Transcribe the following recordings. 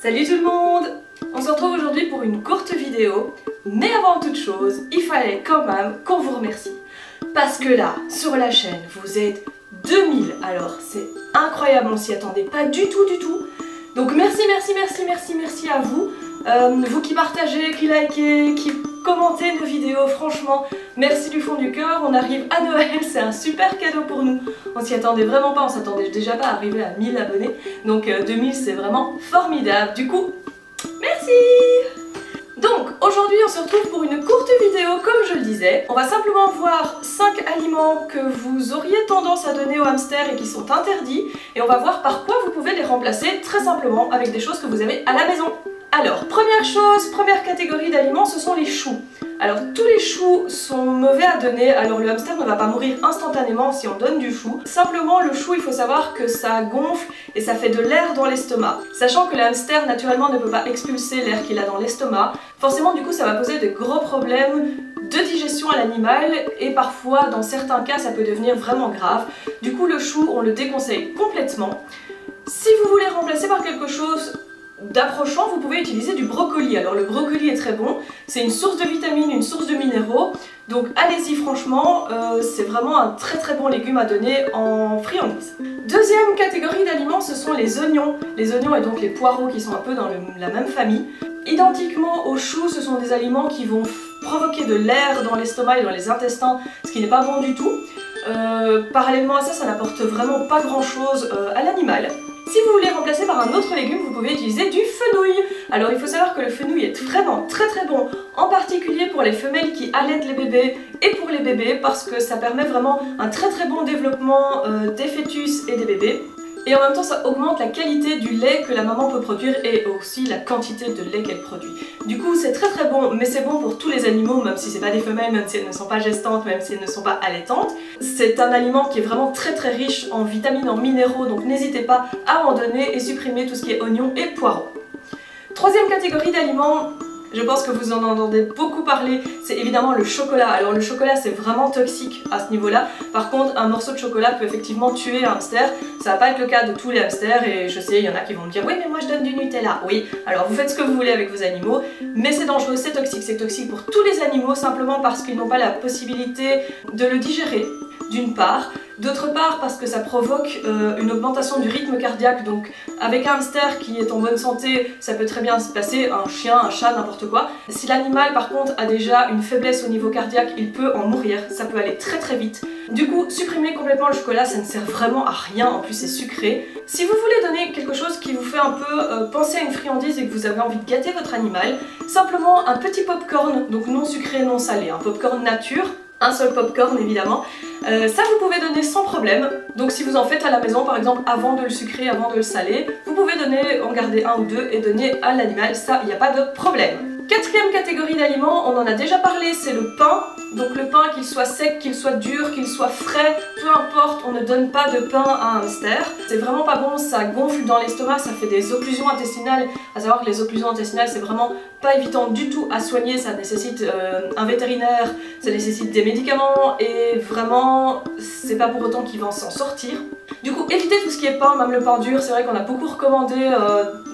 Salut tout le monde! On se retrouve aujourd'hui pour une courte vidéo, mais avant toute chose, il fallait quand même qu'on vous remercie. Parce que là, sur la chaîne, vous êtes 2000, alors c'est incroyable, on s'y attendait pas du tout. Donc merci à vous, vous qui partagez, qui likez, qui commentez nos vidéos, franchement, merci du fond du cœur, on arrive à Noël, c'est un super cadeau pour nous. On s'y attendait vraiment pas, on s'attendait déjà pas à arriver à 1000 abonnés, donc 2000 c'est vraiment formidable, du coup, merci! Donc aujourd'hui on se retrouve pour une courte vidéo comme je le disais. On va simplement voir 5 aliments que vous auriez tendance à donner aux hamsters et qui sont interdits. Et on va voir par quoi vous pouvez les remplacer très simplement avec des choses que vous avez à la maison. Alors première chose, première catégorie d'aliments, ce sont les choux. Alors tous les choux sont mauvais à donner, alors le hamster ne va pas mourir instantanément si on donne du chou. Simplement le chou, il faut savoir que ça gonfle et ça fait de l'air dans l'estomac. Sachant que le hamster naturellement ne peut pas expulser l'air qu'il a dans l'estomac, forcément du coup ça va poser de gros problèmes de digestion à l'animal et parfois dans certains cas ça peut devenir vraiment grave. Du coup le chou on le déconseille complètement. Si vous voulez remplacer par quelque chose d'approchant, vous pouvez utiliser du brocoli. Alors le brocoli est très bon, c'est une source de vitamines, une source de minéraux, donc allez-y franchement, c'est vraiment un très bon légume à donner en friandise. Deuxième catégorie d'aliments, ce sont les oignons. Les oignons et donc les poireaux qui sont un peu dans la même famille. Identiquement aux choux, ce sont des aliments qui vont provoquer de l'air dans l'estomac et dans les intestins, ce qui n'est pas bon du tout. Parallèlement à ça, ça n'apporte vraiment pas grand chose à l'animal. Si vous voulez remplacer par un autre légume, vous pouvez utiliser du fenouil. Alors il faut savoir que le fenouil est vraiment très bon, en particulier pour les femelles qui allaitent les bébés et pour les bébés parce que ça permet vraiment un très bon développement des fœtus et des bébés. Et en même temps ça augmente la qualité du lait que la maman peut produire et aussi la quantité de lait qu'elle produit. Du coup c'est très bon, mais c'est bon pour tous les animaux, même si c'est pas des femelles, même si elles ne sont pas gestantes, même si elles ne sont pas allaitantes. C'est un aliment qui est vraiment très riche en vitamines, en minéraux, donc n'hésitez pas à en donner et supprimer tout ce qui est oignons et poireaux. Troisième catégorie d'aliments, je pense que vous en entendez beaucoup parler, c'est évidemment le chocolat. Alors le chocolat c'est vraiment toxique à ce niveau-là. Par contre un morceau de chocolat peut effectivement tuer un hamster. Ça va pas être le cas de tous les hamsters et je sais il y en a qui vont me dire oui mais moi je donne du Nutella. Oui, alors vous faites ce que vous voulez avec vos animaux, mais c'est dangereux, c'est toxique pour tous les animaux simplement parce qu'ils n'ont pas la possibilité de le digérer, d'une part. D'autre part parce que ça provoque une augmentation du rythme cardiaque, donc avec un hamster qui est en bonne santé, ça peut très bien se passer, un chien, un chat, n'importe quoi. Si l'animal par contre a déjà une faiblesse au niveau cardiaque, il peut en mourir, ça peut aller très vite. Du coup, supprimez complètement le chocolat, ça ne sert vraiment à rien, en plus c'est sucré. Si vous voulez donner quelque chose qui vous fait un peu penser à une friandise et que vous avez envie de gâter votre animal, simplement un petit popcorn, donc non sucré, non salé, un popcorn nature. Un seul popcorn évidemment, ça vous pouvez donner sans problème, donc si vous en faites à la maison par exemple avant de le sucrer, avant de le saler, vous pouvez en garder un ou deux et donner à l'animal, ça il n'y a pas de problème. Quatrième catégorie d'aliments, on en a déjà parlé, c'est le pain. Donc le pain, qu'il soit sec, qu'il soit dur, qu'il soit frais, peu importe, on ne donne pas de pain à un hamster. C'est vraiment pas bon, ça gonfle dans l'estomac, ça fait des occlusions intestinales. À savoir que les occlusions intestinales, c'est vraiment pas évident du tout à soigner, ça nécessite un vétérinaire, ça nécessite des médicaments et vraiment, c'est pas pour autant qu'il va s'en sortir. Du coup, évitez tout ce qui est pain, même le pain dur, c'est vrai qu'on a beaucoup recommandé,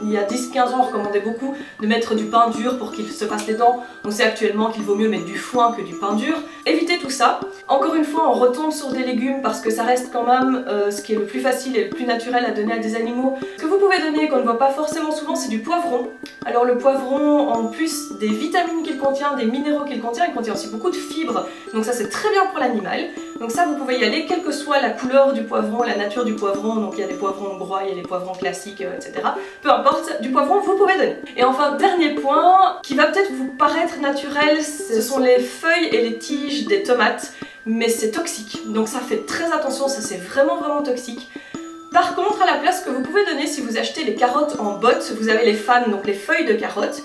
il y a 10-15 ans, on recommandait beaucoup de mettre du pain dur pour qu'il se fasse les dents. On sait actuellement qu'il vaut mieux mettre du foin que du pain dur. Évitez tout ça. Encore une fois, on retombe sur des légumes parce que ça reste quand même ce qui est le plus facile et le plus naturel à donner à des animaux. Ce que vous pouvez donner, qu'on ne voit pas forcément souvent, c'est du poivron. Alors le poivron, en plus des vitamines qu'il contient, des minéraux qu'il contient, il contient aussi beaucoup de fibres. Donc ça c'est très bien pour l'animal. Donc ça vous pouvez y aller, quelle que soit la couleur du poivron, la nature du poivron. Donc il y a des poivrons hongrois, il y a des poivrons classiques, etc. Peu importe, du poivron vous pouvez donner. Et enfin, dernier point, qui va peut-être vous paraître naturel, ce sont les feuilles et les tiges des tomates. Mais c'est toxique, donc ça faites très attention, ça c'est vraiment toxique. Par contre, à la place que vous pouvez donner si vous achetez les carottes en bottes, vous avez les fans, donc les feuilles de carottes.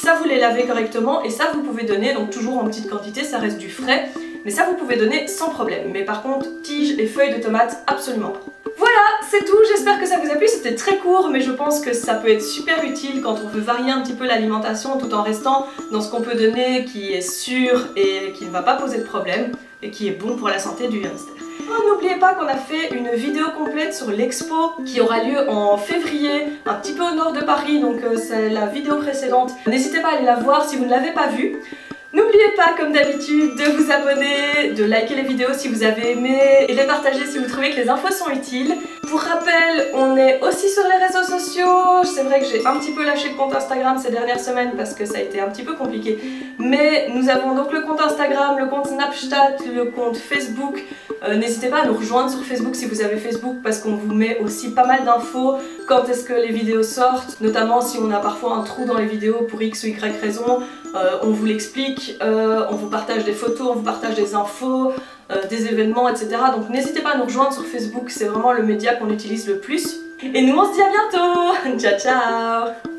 Ça vous les lavez correctement et ça vous pouvez donner, donc toujours en petite quantité, ça reste du frais. Mais ça vous pouvez donner sans problème. Mais par contre, tiges et feuilles de tomates, absolument pas. Voilà, c'est tout, j'espère que ça vous a plu, c'était très court mais je pense que ça peut être super utile quand on veut varier un petit peu l'alimentation tout en restant dans ce qu'on peut donner qui est sûr et qui ne va pas poser de problème et qui est bon pour la santé du hamster. N'oubliez pas qu'on a fait une vidéo complète sur l'expo qui aura lieu en février, un petit peu au nord de Paris, donc c'est la vidéo précédente. N'hésitez pas à aller la voir si vous ne l'avez pas vue. N'oubliez pas, comme d'habitude, de vous abonner, de liker les vidéos si vous avez aimé et de les partager si vous trouvez que les infos sont utiles. Pour rappel, on est aussi sur les réseaux sociaux. C'est vrai que j'ai un petit peu lâché le compte Instagram ces dernières semaines parce que ça a été un petit peu compliqué. Mais nous avons donc le compte Instagram, le compte Snapchat, le compte Facebook. N'hésitez pas à nous rejoindre sur Facebook si vous avez Facebook parce qu'on vous met aussi pas mal d'infos quand est-ce que les vidéos sortent, notamment si on a parfois un trou dans les vidéos pour X ou Y raison, on vous l'explique, on vous partage des photos, on vous partage des infos, des événements, etc. Donc n'hésitez pas à nous rejoindre sur Facebook, c'est vraiment le média qu'on utilise le plus. Et nous on se dit à bientôt. Ciao ciao.